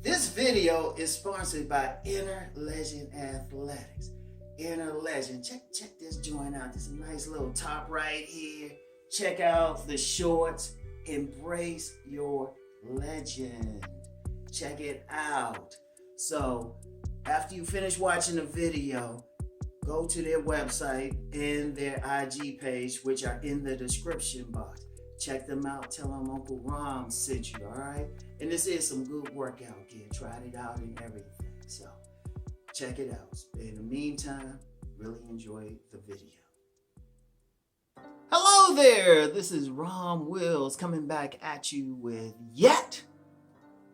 This video is sponsored by Inner Legend Athletics. Inner Legend, check this joint out. This is a nice little top right here. Check out the shorts. Embrace your legend. Check it out. So after you finish watching the video, go to their website and their IG page, which are in the description box. Check them out. Tell them Uncle Rom sent you, all right? And this is some good workout gear. Tried it out and everything. So check it out. In the meantime, really enjoy the video. Hello there. This is Rom Wills coming back at you with yet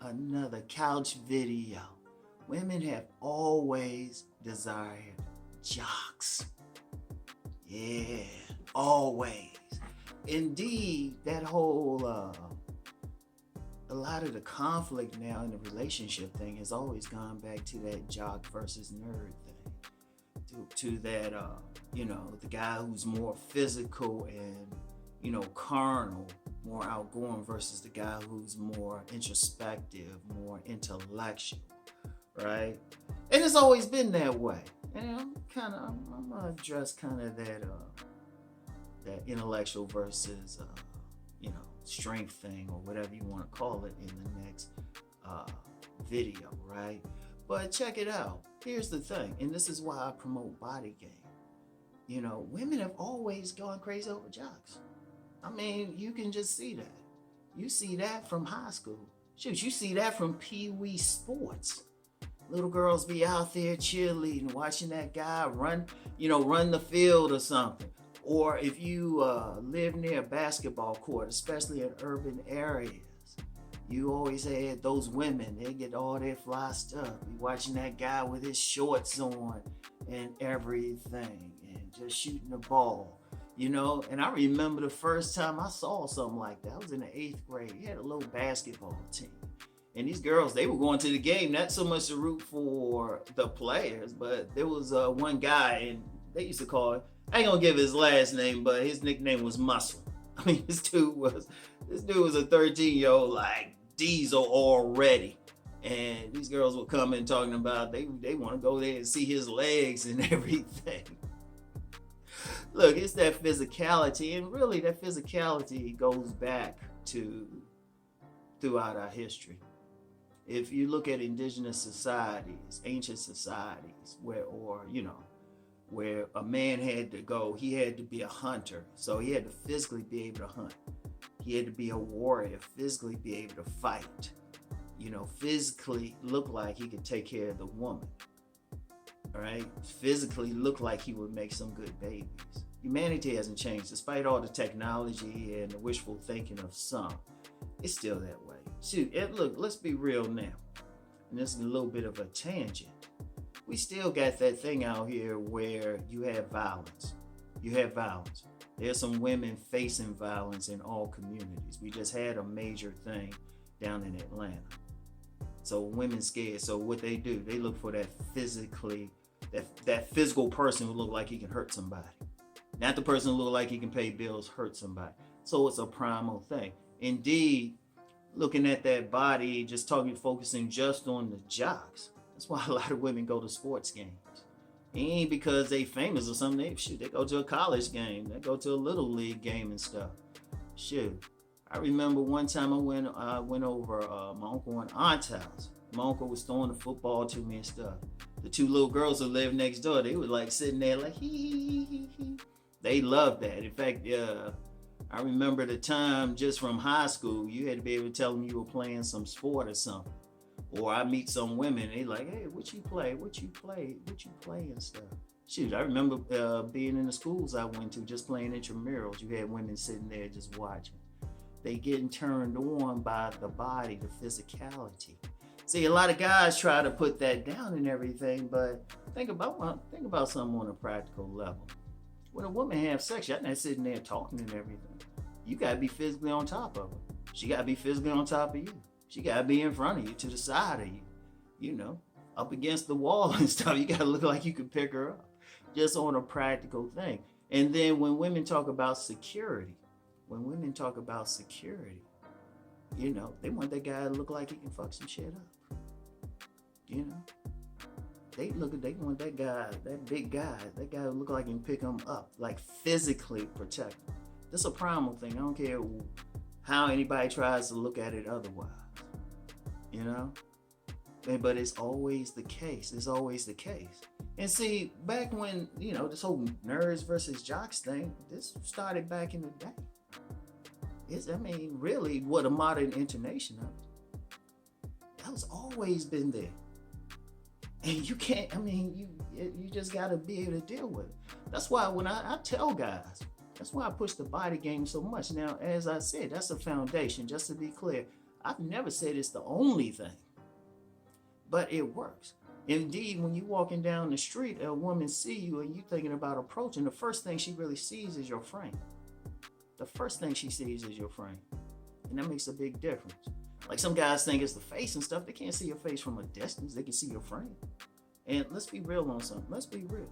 another couch video. Women have always desired jocks. Yeah, always. Indeed, that whole, a lot of the conflict now in the relationship thing has always gone back to that jock versus nerd thing. To that, the guy who's more physical and, carnal, more outgoing versus the guy who's more introspective, more intellectual, right? And it's always been that way. And I'm gonna address kind of that intellectual versus, strength thing or whatever you want to call it in the next video, right? But check it out. Here's the thing, and this is why I promote body game. Women have always gone crazy over jocks. I mean, you can just see that. You see that from high school. Shoot, you see that from pee-wee sports. Little girls be out there cheerleading, watching that guy run the field or something. Or if you live near a basketball court, especially in urban areas, you always had those women, they get all their fly stuff. You watching that guy with his shorts on and everything and just shooting the ball, And I remember the first time I saw something like that. I was in the 8th grade. He had a little basketball team. And these girls, they were going to the game, not so much to root for the players, but there was one guy, and they used to call it, I ain't gonna give his last name, but his nickname was Muscle. I mean, this dude was a 13-year-old, like diesel already. And these girls were coming talking about they want to go there and see his legs and everything. Look, it's that physicality, and really that physicality goes back to throughout our history. If you look at indigenous societies, ancient societies, where a man had to go, he had to be a hunter. So he had to physically be able to hunt. He had to be a warrior, physically be able to fight. Physically look like he could take care of the woman. All right? Physically look like he would make some good babies. Humanity hasn't changed. Despite all the technology and the wishful thinking of some, it's still that way. Shoot, look, let's be real now. And this is a little bit of a tangent. We still got that thing out here where you have violence. There's some women facing violence in all communities. We just had a major thing down in Atlanta. So women scared. So what they do, they look for that physical person who look like he can hurt somebody. Not the person who look like he can pay bills, hurt somebody. So it's a primal thing. Indeed, looking at that body, focusing just on the jocks. That's why a lot of women go to sports games. It ain't because they famous or something. They go to a college game. They go to a little league game and stuff. Shoot, I remember one time I went over my uncle and aunt's house. My uncle was throwing the football to me and stuff. The two little girls who lived next door, they were like sitting there like hee. They loved that. In fact, I remember the time just from high school, you had to be able to tell them you were playing some sport or something. Or I meet some women, they like, hey, what you play and stuff. Shoot, I remember being in the schools I went to, just playing intramurals. You had women sitting there just watching. They getting turned on by the body, the physicality. See, a lot of guys try to put that down and everything, but think about something on a practical level. When a woman has sex, you're not sitting there talking and everything. You gotta be physically on top of her. She gotta be physically on top of you. She gotta be in front of you, to the side of you, up against the wall and stuff. You gotta look like you can pick her up, just on a practical thing. And then when women talk about security, they want that guy to look like he can fuck some shit up. You know, they want that guy, that big guy, that guy who look like he can pick them up, like physically protect them. This is a primal thing. I don't care how anybody tries to look at it otherwise. You know, but it's always the case. It's always the case. And see, back when, you know, this whole nerds versus jocks thing, this started back in the day. I mean, really, what a modern intonation of it. That was always been there. And you can't, I mean, you just got to be able to deal with it. That's why when I tell guys, that's why I push the body game so much. Now, as I said, that's a foundation, just to be clear. I've never said it's the only thing, but it works. Indeed, when you're walking down the street, a woman see you and you thinking about approaching, the first thing she really sees is your frame. The first thing she sees is your frame. And that makes a big difference. Like some guys think it's the face and stuff. They can't see your face from a distance. They can see your frame. And let's be real on something. Let's be real.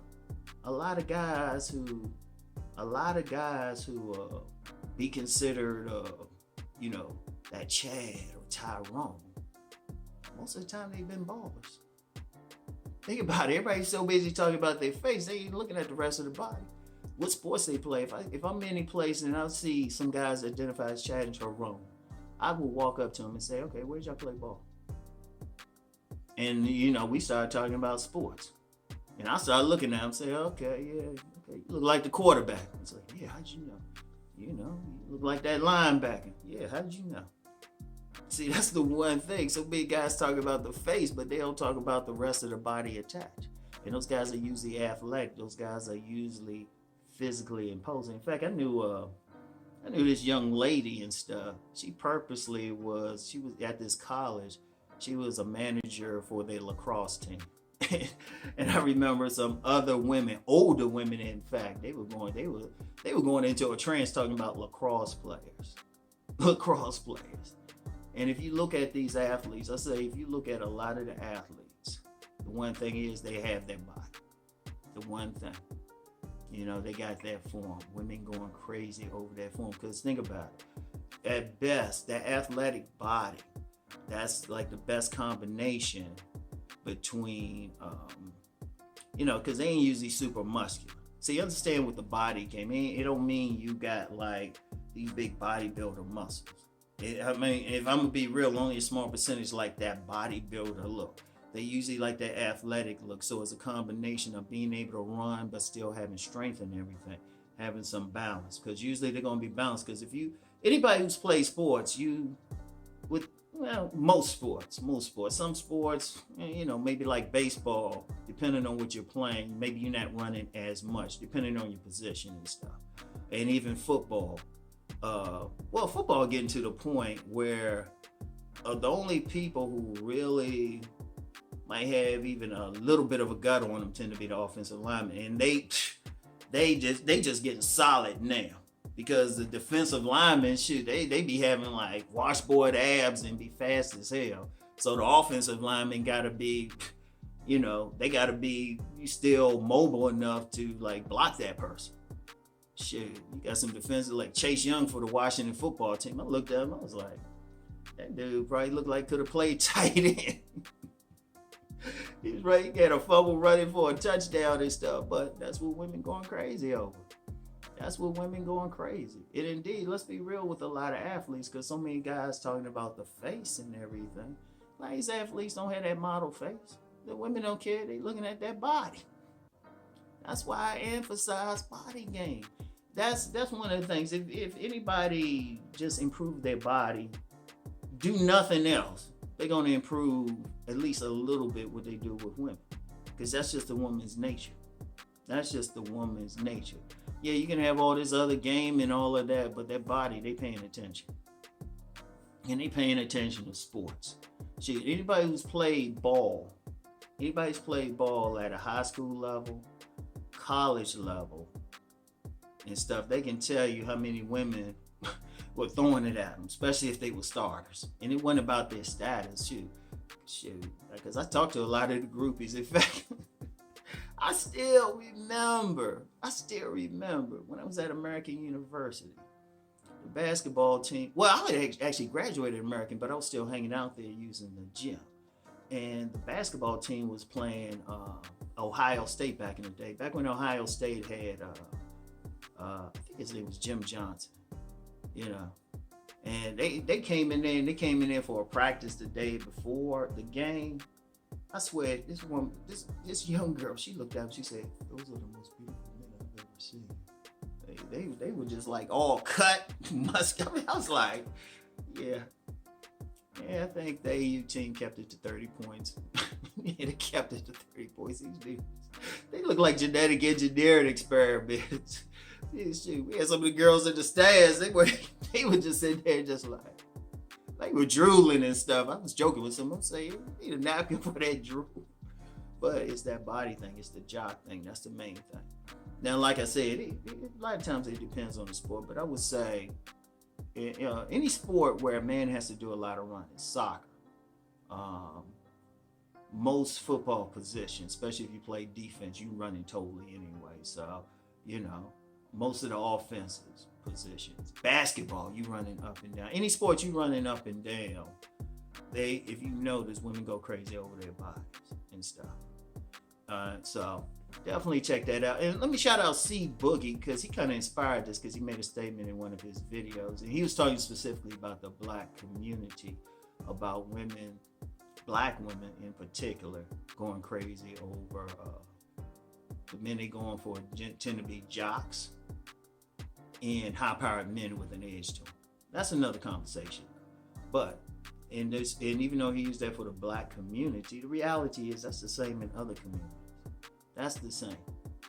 A lot of guys who be considered, you know, that Chad or Tyrone, most of the time they've been ballers. Think about it. Everybody's so busy talking about their face, they ain't looking at the rest of the body. What sports they play. If I'm any place and I'll see some guys identify as Chad and Tyrone, I will walk up to them and say, okay, where'd y'all play ball? And, you know, we started talking about sports. And I started looking at them and say, okay, yeah, okay, you look like the quarterback. It's like, yeah, how'd you know? You know, you look like that linebacker. Yeah, how did you know? See, that's the one thing. So big guys talk about the face, but they don't talk about the rest of the body attached. And those guys are usually athletic. Those guys are usually physically imposing. In fact, I knew this young lady and stuff. She was at this college. She was a manager for their lacrosse team. And I remember some other women, older women, in fact, they were going into a trance talking about lacrosse players. And if you look at these athletes, I say if you look at a lot of the athletes, the one thing is they have their body. The one thing. You know, they got that form. Women going crazy over that form. Because think about it. At best, that athletic body, that's like the best combination between, you know, because they ain't usually super muscular. So you understand with the body game, it don't mean you got like these big bodybuilder muscles. I mean, if I'm gonna be real, only a small percentage like that bodybuilder look. They usually like that athletic look. So it's a combination of being able to run, but still having strength and everything, having some balance. Because usually they're gonna be balanced. Because anybody who's played sports, most sports, some sports, you know, maybe like baseball, depending on what you're playing, maybe you're not running as much, depending on your position and stuff. And even football. Football getting to the point where the only people who really might have even a little bit of a gut on them tend to be the offensive linemen, and they just getting solid now because the defensive linemen they be having like washboard abs and be fast as hell. So the offensive linemen gotta be, you know, they gotta be still mobile enough to like block that person. Shit, you got some defensive like Chase Young for the Washington football team. I looked at him, I was like, that dude probably looked like could have played tight end. He was right, he had a fumble running for a touchdown and stuff, but that's what women going crazy over. That's what women going crazy. And indeed, let's be real with a lot of athletes, because so many guys talking about the face and everything. Like these athletes don't have that model face. The women don't care, they looking at that body. That's why I emphasize body game. That's one of the things. If anybody just improve their body, do nothing else, they're going to improve at least a little bit what they do with women. Because that's just the woman's nature. That's just the woman's nature. Yeah, you can have all this other game and all of that, but that body, they paying attention. And they paying attention to sports. Shit, anybody who's played ball at a high school level, college level, and stuff, they can tell you how many women were throwing it at them, especially if they were starters. And it wasn't about their status, shoot. Because I talked to a lot of the groupies. In fact, I still remember when I was at American University, the basketball team. Well, I had actually graduated American, but I was still hanging out there using the gym. and the basketball team was playing Ohio State back in the day. Back when Ohio State had, I think his name was Jim Johnson, you know. And they came in there and they came in there for a practice the day before the game. I swear, this young girl, she looked up, she said, "Those are the most beautiful men I've ever seen." They were just like all cut, muscular. I mean, I was like, yeah, I think the AU team kept it to 30 points. Yeah, they kept it to 30 points. These dudes, they look like genetic engineering experiments. We had some of the girls in the stands. They were just sitting there just like we're drooling and stuff. I was joking with someone saying, "You need a napkin for that drool." But it's that body thing. It's the jock thing. That's the main thing. Now, like I said, a lot of times it depends on the sport. But I would say, any sport where a man has to do a lot of running, soccer, most football positions, especially if you play defense, you running totally anyway. So, most of the offensive positions. Basketball, you running up and down. Any sport you running up and down, if you notice, women go crazy over their bodies and stuff. So definitely check that out. And let me shout out C Boogie, because he kind of inspired this, because he made a statement in one of his videos. And he was talking specifically about the black community, about women, black women in particular, going crazy over the men they going for tend to be jocks and high-powered men with an edge to them. That's another conversation. But and even though he used that for the black community, the reality is that's the same in other communities. That's the same.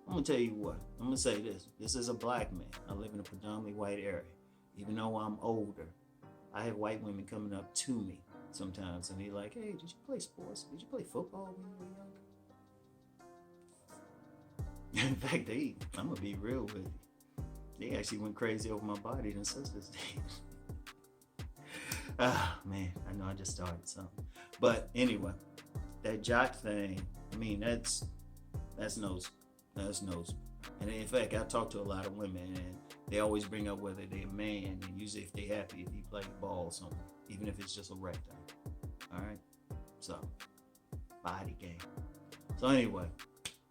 I'm gonna tell you what. I'm gonna say this. This is a black man. I live in a predominantly white area. Even though I'm older, I have white women coming up to me sometimes, and they're like, "Hey, did you play sports? Did you play football when you were younger?" In fact, I'm gonna be real with you. They actually went crazy over my body than sisters did. Man, I know I just started something. But anyway, that jock thing, I mean, that's nose. And in fact, I talk to a lot of women, and they always bring up whether they're a man, and usually if they're happy if you play ball somewhere, even if it's just a rectangle. All right? So, body game. So anyway,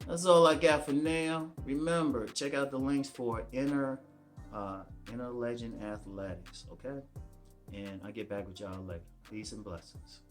that's all I got for now. Remember, check out the links for Inner Legend Athletics, okay? And I'll get back with y'all later. Peace and blessings.